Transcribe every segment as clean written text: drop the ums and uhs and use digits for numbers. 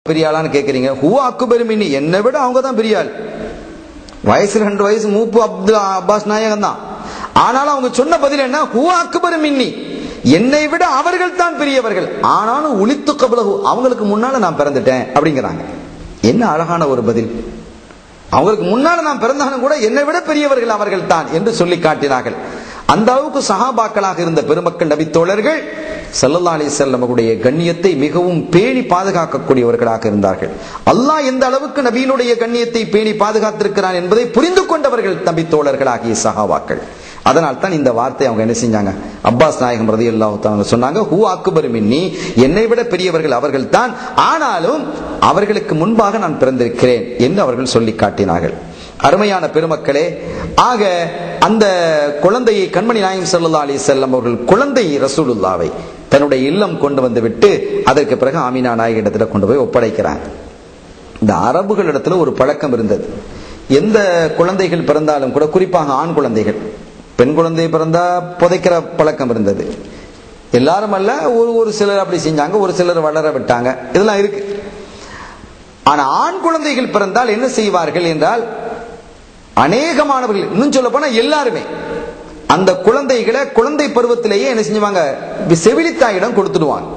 பெரியாளான்னு கேட்குறீங்க. ஹுவா அக்பர் மின்னி, என்னை விட அவங்க தான் பெரியாள். வயசு 2 வயசு மூப்பு அப்பாஸ் நாயகம் தான். ஆனாலும் அவங்க சொன்ன பதில் என்ன? ஹுவா அக்பர் மின்னி, என்னை விட அவர்கள் தான் பெரியவர்கள். ஆனாலும் உளித்து கபலஹு, அவங்களுக்கு முன்னால நான் பிறந்துட்டேன் அப்படிங்கிறாங்க. என்ன அழகான ஒரு பதில். அவங்களுக்கு முன்னால நான் பிறந்தாலும் கூட என்னை விட பெரியவர்கள் அவர்கள் தான் என்று சொல்லி காட்டினார்கள். அந்த அளவுக்கு சஹாபாக்களாக இருந்த பெருமக்கள் நபி தோழர்கள் ஸல்லல்லாஹு அலைஹி வஸல்லம் உடைய கண்ணியத்தை மிகவும் பேணி பாதுகாக்கக்கூடியவர்களாக இருந்தார்கள். அல்லாஹ் எந்த அளவுக்கு நபியினுடைய கண்ணியத்தை பேணி பாதுகாத்திருக்கிறான் என்பதை புரிந்து கொண்டவர்கள் நபி தோழர்களாகிய சஹாபாக்கள். அதனால் தான் இந்த வார்த்தை அவங்க என்ன செஞ்சாங்க, அப்பாஸ் நாயகம் ரலியல்லாஹு தஆலா சொன்னாங்க, ஹூ அக்பர் மின்னி, என்னை விட பெரியவர்கள் அவர்கள் தான், ஆனாலும் அவர்களுக்கு முன்பாக நான் பிறந்திருக்கிறேன் என்று அவர்கள் சொல்லி காட்டினார்கள். அருமையான பெருமக்களே, ஆக அந்த குழந்தையை கண்மணி நாயகம் ஸல்லல்லாஹு அலைஹி வஸல்லம் அவர்கள் குழந்தை ரசூலுல்லாவை தன்னுடைய இல்லம் கொண்டு வந்து விட்டு அதற்கு பிறகு ஆமினா நாயகிடத்தில் கொண்டு போய் ஒப்படைக்கிறாங்க. இந்த அரபுகளிடத்துல ஒரு பழக்கம் இருந்தது. எந்த குழந்தைகள் பிறந்தாலும் கூட, குறிப்பாக ஆண் குழந்தைகள், பெண் குழந்தை பிறந்தா புதைக்கிற பழக்கம் இருந்தது. எல்லாரும் அல்ல, ஒரு சிலர் அப்படி செஞ்சாங்க, ஒரு சிலர் வளர விட்டாங்க, இதெல்லாம் இருக்கு. ஆனா ஆண் குழந்தைகள் பிறந்தால் என்ன செய்வார்கள் என்றால், அநேகமானவர்கள், இன்னும் சொல்ல போனா எல்லாருமே அந்த குழந்தைகளை குழந்தை பருவத்திலேயே என்ன செஞ்சுவாங்க, செவிலித்தாயிடம் கொடுத்துடுவாங்க.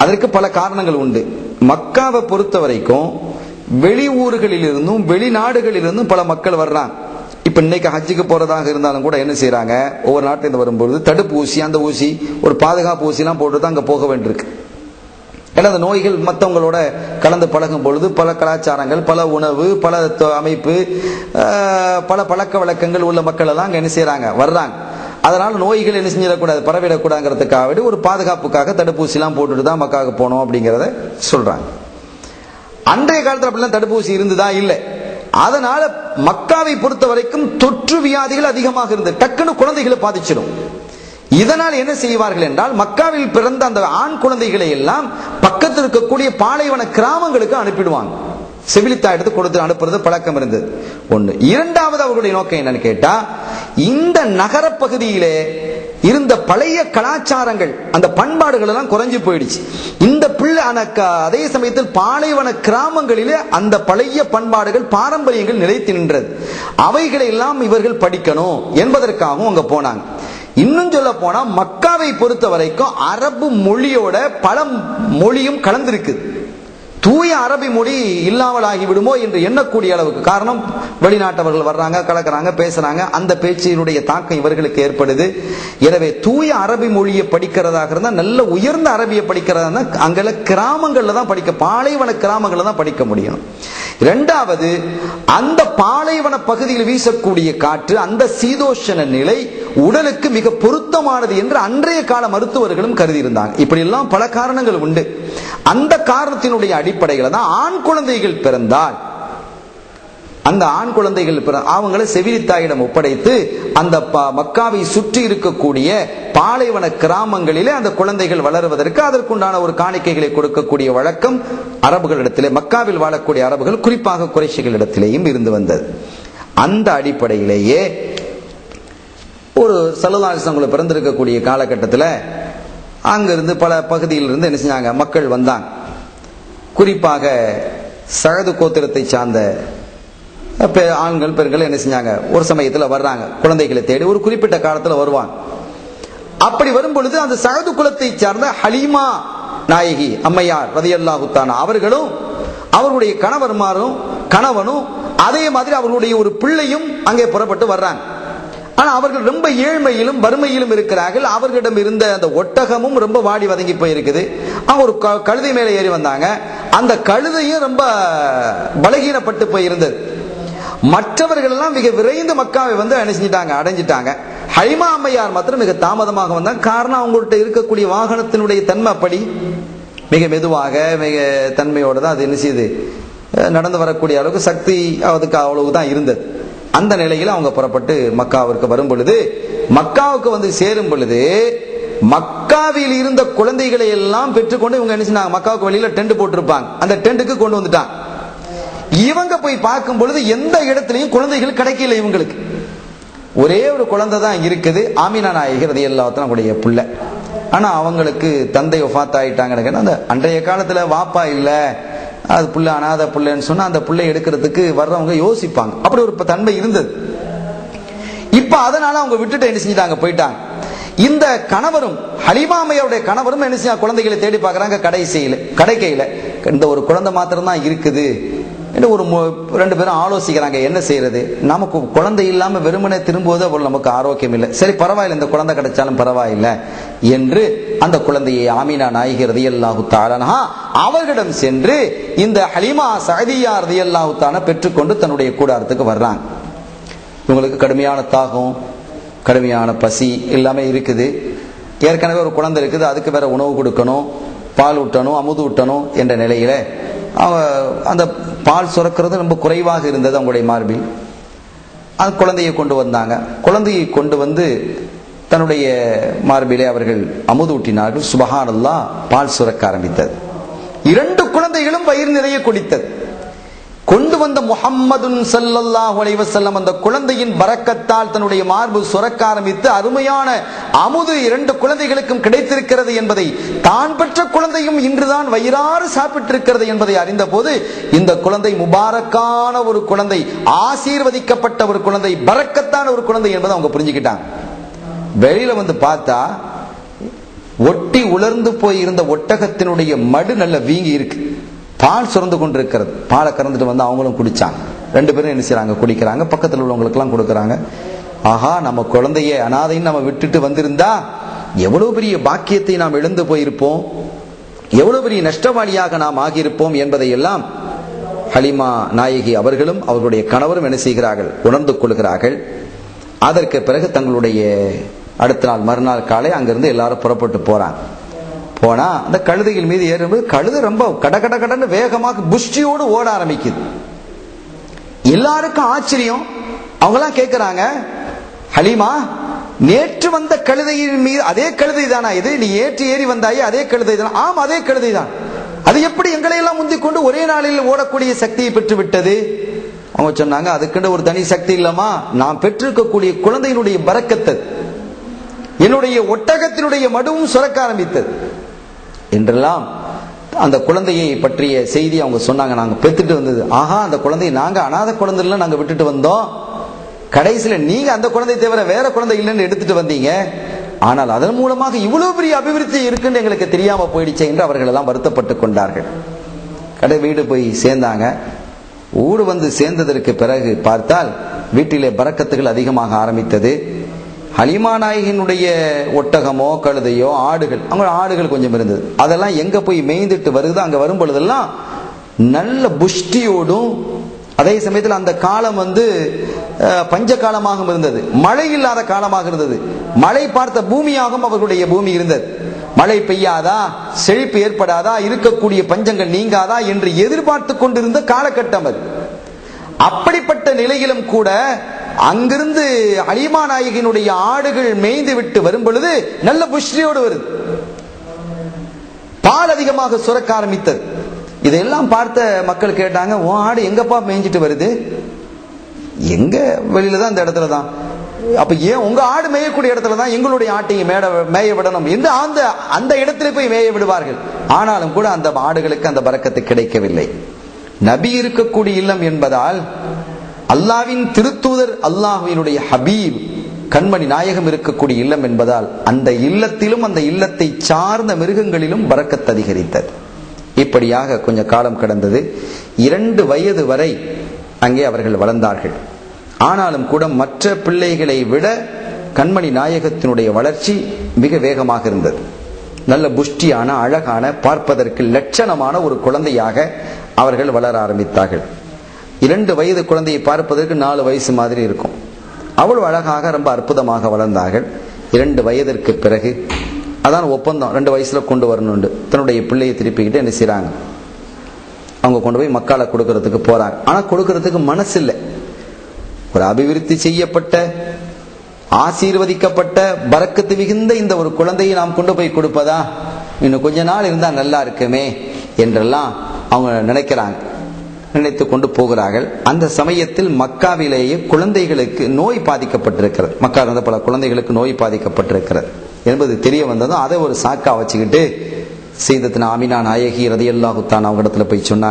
அதற்கு பல காரணங்கள் உண்டு. மக்காவை பொறுத்த வரைக்கும் வெளி ஊர்களிலிருந்தும் வெளிநாடுகளிலிருந்தும் பல மக்கள் வர்றாங்க. இப்ப இன்னைக்கு ஹஜ்ஜுக்கு போறதாக இருந்தாலும் கூட என்ன செய்யறாங்க, ஒவ்வொரு நாட்டிலிருந்து வரும்போது தடுப்பு ஊசி, அந்த ஊசி ஒரு பாதுகாப்பு ஊசி எல்லாம் போட்டு தான் அங்க போக வேண்டியிருக்கு. ஏன்னா அந்த நோய்கள் மற்றவங்களோட கலந்து பழகும் பொழுது பல கலாச்சாரங்கள், பல உணவு, பல அமைப்பு, பல பழக்க வழக்கங்கள் உள்ள மக்கள் எல்லாம் அங்க என்ன செய்யறாங்க, வர்றாங்க. அதனால நோய்கள் என்ன செஞ்சிடக்கூடாது, பரவிடக்கூடாதுங்கிறதுக்காக ஒரு பாதுகாப்புக்காக தடுப்பூசி எல்லாம் போட்டுட்டு தான் மக்காவுக்கு போனோம் அப்படிங்கிறத சொல்றாங்க. அன்றைய காலத்தில் அப்படிலாம் தடுப்பூசி இருந்துதா? இல்லை. அதனால மக்காவை பொறுத்த வரைக்கும் தொற்று வியாதிகள் அதிகமாக இருந்தது. டக்குன்னு குழந்தைகளை பாதிச்சிடும். இதனால் என்ன செய்வார்கள் என்றால், மக்காவில் பிறந்த அந்த ஆண் குழந்தைகளை எல்லாம் பக்கத்தில் இருக்கக்கூடிய பாலைவன கிராமங்களுக்கு அனுப்பிடுவாங்க. செவிலித்தாயிடத்து கொடுத்து அனுப்புறது பழக்கம் இருந்தது. ஒன்று. இரண்டாவது, அவர்களுடைய நோக்கம் என்னன்னு கேட்டா, இந்த நகர பகுதியிலே இருந்த பழைய கலாச்சாரங்கள், அந்த பண்பாடுகள் எல்லாம் குறைஞ்சு போயிடுச்சு. இந்த பிள்ளை அதே சமயத்தில் பாலைவன கிராமங்களிலே அந்த பழைய பண்பாடுகள், பாரம்பரியங்கள் நிலைத்து நின்றது. அவைகளை எல்லாம் இவர்கள் படிக்கணும் என்பதற்காகவும் அங்க போனாங்க. இன்னும் சொல்ல போனா, மக்காவை பொறுத்த வரைக்கும் அரபு மொழியோட பல மொழியும் கலந்திருக்கு. தூய அரபி மொழி இல்லாமல் ஆகிவிடுமோ என்று எண்ணக்கூடிய அளவுக்கு. காரணம், வெளிநாட்டவர்கள் வர்றாங்க, கலக்கிறாங்க, பேசுறாங்க, அந்த பேச்சினுடைய தாக்கம் இவர்களுக்கு ஏற்படுது. எனவே தூய அரபி மொழியை படிக்கிறதாக இருந்தால், நல்ல உயர்ந்த அரபியை படிக்கிறதா இருந்தால் அங்கே கிராமங்கள்ல தான் படிக்க, பாலைவன கிராமங்கள்ல தான் படிக்க முடியும். இரண்டாவது, அந்த பாலைவன பகுதியில் வீசக்கூடிய காற்று, அந்த சீதோஷண நிலை உடலுக்கு மிக பொருத்தமானது என்று அன்றைய கால மருத்துவர்களும் கருதி இருந்தாங்க. இப்படி எல்லாம் பல காரணங்கள் உண்டு. அந்த காரணத்தினுடைய அடிப்படையில் தான் ஆண் குழந்தைகள் பிறந்தால், அந்த ஆண் குழந்தைகள் அவங்களை செவிலித்தாயிடம் ஒப்படைத்து அந்த மக்காவை சுற்றி இருக்கக்கூடிய பாலைவன கிராமங்களிலே அந்த குழந்தைகள் வளருவதற்கு அதற்குண்டான ஒரு காணிக்கைகளை கொடுக்கக்கூடிய வழக்கம் அரபுகளிடத்திலே, மக்காவில் வாழக்கூடிய அரபுகள், குறிப்பாக குறைஷிகளிடத்திலேயும் இருந்து வந்தது. அந்த அடிப்படையிலேயே ஒரு ஸல்லல்லாஹு அலைஹி வஸல்லம் பிறந்திருக்கக்கூடிய காலகட்டத்தில் அங்கிருந்து பல பகுதியிலிருந்து என்ன செஞ்சாங்க, மக்கள் வந்தாங்க. குறிப்பாக சஅது கோத்திரத்தை சார்ந்த ஆண்கள் பெண்கள் என்ன செஞ்சாங்க, ஒரு சமயத்தில் வர்றாங்க, குழந்தைகளை தேடி ஒரு குறிப்பிட்ட காலத்தில் வருவாங்க. அப்படி வரும் பொழுது அந்த சஅது குலத்தை சார்ந்த ஹலீமா நாயகி அம்மையார் ரலியல்லாஹு தஆலா அவர்களும் அவருடைய கணவனும் அதே மாதிரி அவர்களுடைய ஒரு பிள்ளையும் அங்கே புறப்பட்டு வர்றாங்க. ஆனா அவர்கள் ரொம்ப ஏழ்மையிலும் வறுமையிலும் இருக்கிறார்கள். அவர்களிடம் இருந்த அந்த ஒட்டகமும் ரொம்ப வாடி வதங்கி போயிருக்குது. அவங்க ஒரு கழுதை மேலே ஏறி வந்தாங்க. அந்த கழுதையும் ரொம்ப பலகீனப்பட்டு போயிருந்தது. மற்றவர்கள் எல்லாம் மிக விரைந்து மக்காவை வந்து அடைஞ்சிட்டாங்க. ஹலிமா அம்மையார் மாத்திரம் மிக தாமதமாக வந்தாங்க. காரணம், அவங்கள்ட்ட இருக்கக்கூடிய வாகனத்தினுடைய தன்மை அப்படி மிக மெதுவாக, மிக தன்மையோடு தான் அது என்ன செய்யுது, நடந்து வரக்கூடிய அளவுக்கு சக்தி அதுக்கு அவ்வளவுதான் இருந்தது. அந்த நிலையில் அவங்க புறப்பட்டு மக்காவிற்கு வரும் பொழுது, மக்காவுக்கு வந்து சேரும் பொழுது, மக்காவில் இருந்த குழந்தைகளை எல்லாம் பெற்றுக்கொண்டு இவங்க என்ன செஞ்சாங்க, மக்காவுக்கு வெளியில டென்ட் போட்டிருப்பாங்க, அந்த டென்ட்டுக்கு கொண்டு வந்துட்டாங்க. இவங்க போய் பார்க்கும் பொழுது எந்த இடத்துலையும் குழந்தைகள் கிடைக்கல. இவங்களுக்கு ஒரே ஒரு குழந்தை தான் இருக்குது, ஆமினா நாயகி ரலியல்லாஹு தஆலா உடைய பிள்ளை. ஆனா அவங்களுக்கு தந்தை வஃபாத் ஆயிட்டாங்க. அந்த அன்றைய காலத்துல வாப்பா இல்ல, அது புள்ள அனாதை புள்ளன்னு சொன்னா அந்த புள்ளை எடுக்கிறதுக்கு வர்றவங்க யோசிப்பாங்க. அப்படி ஒரு தன்மை இருந்தது. இப்ப அதனால அவங்க விட்டுட்டு என்ன செஞ்சிட்டாங்க, போயிட்டாங்க. இந்த கணவரும் ஹலீமாமையோட கணவரும் என்ன செய்ய, குழந்தைகளை தேடி பார்க்கறாங்க. கடைக்கையில இந்த ஒரு குழந்தை மாத்திரம் தான் இருக்குது. ஒரு 2 பேரும் ஆலோசிக்கிறாங்க என்ன செய்யறது. நமக்கு குழந்தை இல்லாம வெறுமனே திரும்புவது அவ்வளவு நமக்கு ஆரோக்கியம் இல்லை. சரி பரவாயில்லை, இந்த குழந்தை கிடைச்சாலும் பரவாயில்லை என்று அந்த குழந்தையை ஆமீனா நாயகி ரலியல்லாஹு தஆலா அன்ஹா அவர்களிடம் சென்று இந்த ஹலீமா சஅதியா ரலியல்லாஹு தஆலா பெற்றுக்கொண்டு தன்னுடைய கூடாரத்துக்கு வர்றாங்க. இவங்களுக்கு கடுமையான தாகம், கடுமையான பசி எல்லாமே இருக்குது. ஏற்கனவே ஒரு குழந்தை இருக்குது, அதுக்கு வேற உணவு கொடுக்கணும், பால் ஊட்டணும், அமுது ஊட்டணும் என்ற நிலையில அந்த பால் சுரக்கிறது ரொம்ப குறைவாக இருந்தது அவங்களுடைய மார்பில். அந்த குழந்தையை கொண்டு வந்தாங்க. குழந்தையை கொண்டு வந்து தன்னுடைய மார்பிலே அவர்கள் அமுது ஊட்டினார்கள். சுபஹானல்லாஹ், பால் சுரக்க ஆரம்பித்தது. 2 குழந்தைகளும் வயிறு நிறைய குடித்தது. கொண்டு வந்த முஹம்மதுன் ஸல்லல்லாஹு அலைஹி வஸல்லம் அந்த குழந்தையின் பரக்கத்தால் தன்னுடைய மார்பு சுரக்க ஆரம்பித்து அருமையான அமுது 2 குழந்தைகளுக்கும் கிடைத்திருக்கிறது என்பதை, தான் பெற்ற குழந்தையும் இன்றுதான் வயிறாறு சாப்பிட்டிருக்கிறது என்பதை அறிந்த போது இந்த குழந்தை முபாரக்கான ஒரு குழந்தை, ஆசீர்வதிக்கப்பட்ட ஒரு குழந்தை, பரக்கத்தான ஒரு குழந்தை என்பதை அவங்க புரிஞ்சுக்கிட்டாங்க. வெளியில வந்து பார்த்தா ஒட்டி உலர்ந்து போய் இருந்த ஒட்டகத்தினுடைய மடு நல்ல வீங்கி இருக்கு, பால் சுரந்து கொண்டிருக்கிறது. பாலை கறந்துட்டு வந்து அவங்களும் குடிச்சாங்க. 2 பேரும் என்ன செய்யறாங்க, குடிக்கிறாங்க. பக்கத்தில் உள்ளவங்களுக்கு எல்லாம் கொடுக்கறாங்க. ஆஹா, நம்ம குழந்தைய அனாதைன்னு நம்ம விட்டுட்டு வந்திருந்தா எவ்வளவு பெரிய பாக்கியத்தை நாம் இழந்து போயிருப்போம், எவ்வளவு பெரிய நஷ்டவாளியாக நாம் ஆகியிருப்போம் என்பதை எல்லாம் ஹலீமா நாயகி அவர்களும் அவர்களுடைய கணவரும் என்ன செய்கிறார்கள், உணர்ந்து கொள்கிறார்கள். அதற்கு பிறகு தங்களுடைய அடுத்த நாள் மறுநாள் காலை அங்கிருந்து எல்லாரும் புறப்பட்டு போறாங்க. போனா அந்த கழுதைகள் மீது ஏறும்போது கழுதை ரொம்ப கடன்னு வேகமாக புஷ்டியோடு ஓட ஆரம்பிக்குது. எல்லாருக்கும் ஆச்சரியம். அவங்களாம் கேட்கிறாங்க, ஹலீமா, நேற்று வந்த கழுதையின் மீது அதே கழுதை தானா இது? நீ ஏறி வந்தாயே அதே கழுதை தானா? ஆம், அதே கழுதை தான். அது எப்படி எங்களை எல்லாம் முந்திக் கொண்டு ஒரே நாளில் ஓடக்கூடிய சக்தியை பெற்று விட்டது? அவங்க சொன்னாங்க, அதுக்குன்னு ஒரு தனி சக்தி இல்லமா, நான் பெற்றிருக்கக்கூடிய குழந்தையினுடைய பரக்கத்து, என்னுடைய ஒட்டகத்தினுடைய மடுவும் சுரக்க ஆரம்பித்தது என்றெல்லாம் அந்த குழந்தையை பற்றிய செய்தி அவங்க சொன்னாங்க. நாங்க பெற்றுட்டு வந்தது. ஆஹா, அந்த குழந்தையை நாங்க அனாதை குழந்தைல நாங்க விட்டுட்டு வந்தோம், கடைசியில நீங்க அந்த குழந்தை தவிர வேற குழந்தை இல்லைன்னு எடுத்துட்டு வந்தீங்க, ஆனால் அதன் மூலமாக இவ்வளவு பெரிய அபிவிருத்தி இருக்குன்னு எங்களுக்கு தெரியாம போயிடுச்சு என்று அவர்கள் எல்லாம் வருத்தப்பட்டு கொண்டார்கள். வீடு போய் சேர்ந்தாங்க. ஊடு வந்து சேர்ந்ததற்கு பிறகு பார்த்தால் வீட்டிலே பரக்கத்துகள் அதிகமாக ஆரம்பித்தது. ஹலீமா நாயகினுடைய ஒட்டகமோ கழுதையோ ஆடுகள், அவங்க ஆடுகள் கொஞ்சம் இருந்தது, அதெல்லாம் எங்க போய் மேய்ந்துட்டு வருது. அங்க வரும் பொழுதெல்லாம் நல்ல புஷ்டியோடும், அதே சமயத்தில் அந்த காலம் வந்து பஞ்ச காலமாக இருந்தது, மழை இல்லாத காலமாக இருந்தது. மழை பார்த்த பூமியாகவும் அவர்களுடைய பூமி இருந்தது. மழை பெய்யாதா, செழிப்பு ஏற்படாதா, இருக்கக்கூடிய பஞ்சங்கள் நீங்காதா என்று எதிர்பார்த்து கொண்டிருந்த காலகட்டம் அது. அப்படிப்பட்ட நிலையிலும் கூட அங்கிருந்து ஹலீமா நாயகியினுடைய ஆடுகள் மேய்ந்து விட்டு வரும் பொழுது நல்ல புஷ்டியோடு வருது, பால் அதிகமாக சுரக்க ஆரம்பித்தது. இதெல்லாம் பார்த்த மக்கள் கேட்டாங்க, உன் ஆடு எங்கப்பா மேய்ஞ்சிட்டு வருது? எங்க வெளியில தான், இந்த இடத்துல தான். அப்ப ஏன் உங்க ஆடு மேயக்கூடிய இடத்துல தான் எங்களுடைய ஆட்டையை மேய விடணும் என்று அந்த இடத்துல போய் மேய விடுவார்கள். ஆனாலும் கூட அந்த ஆடுகளுக்கு அந்த பரக்கத்து கிடைக்கவில்லை. நபி இருக்கக்கூடிய இல்லம் என்பதால், அல்லாஹ்வின் திருத்தூதர், அல்லாஹ்வினுடைய ஹபீப் கண்மணி நாயகம் இருக்கக்கூடிய இல்லம் என்பதால் அந்த இல்லத்திலும் அந்த இல்லத்தை சார்ந்த மிருகங்களிலும் பரக்கத் அதிகரித்தது. இப்படியாக கொஞ்ச காலம் கடந்தது. 2 வயது வரை அங்கே அவர்கள் வளர்ந்தார்கள். ஆனாலும் கூட மற்ற பிள்ளைகளை விட கண்மணி நாயகத்தினுடைய வளர்ச்சி மிக வேகமாக இருந்தது. நல்ல புஷ்டியான, அழகான, பார்ப்பதற்கு லட்சணமான ஒரு குழந்தையாக அவர்கள் வளர ஆரம்பித்தார்கள். 2 வயது குழந்தையை பார்ப்பதற்கு 4 வயசு மாதிரி இருக்கும். அவ்வளவு அழகாக ரொம்ப அற்புதமாக வளர்ந்தார்கள். 2 வயதிற்கு பிறகு அதான் ஒப்பந்தம், 2 வயசுல கொண்டு வரணும். தன்னுடைய பிள்ளையை திருப்பிக்கிட்டு என்ன செய்யறாங்க, அவங்க கொண்டு போய் மக்கால கொடுக்கறதுக்கு போறாங்க. ஆனா கொடுக்கறதுக்கு மனசு இல்லை. ஒரு அபிவிருத்தி செய்யப்பட்ட, ஆசீர்வதிக்கப்பட்ட, பரக்கத்து மிகுந்த இந்த ஒரு குழந்தையை நாம் கொண்டு போய் கொடுப்பதா, இன்னும் கொஞ்ச நாள் இருந்தா நல்லா இருக்குமே என்றெல்லாம் அவங்க நினைக்கிறாங்க. நினைத்து கொண்டு போகிறார்கள். அந்த சமயத்தில் மக்காவிலேயே குழந்தைகளுக்கு நோய் பாதிக்கப்பட்டிருக்கிறது. மக்காவில் இருந்த பல குழந்தைகளுக்கு நோய் பாதிக்கப்பட்டிருக்கிறது. என்பது தெரிய வந்ததும் அதை ஒரு சாக்கா வச்சுக்கிட்டு சையதத்துனா ஆமினா நாயகி ரலியல்லாஹு தஆலா அவங்க இடத்துல போய் சொன்னாங்க.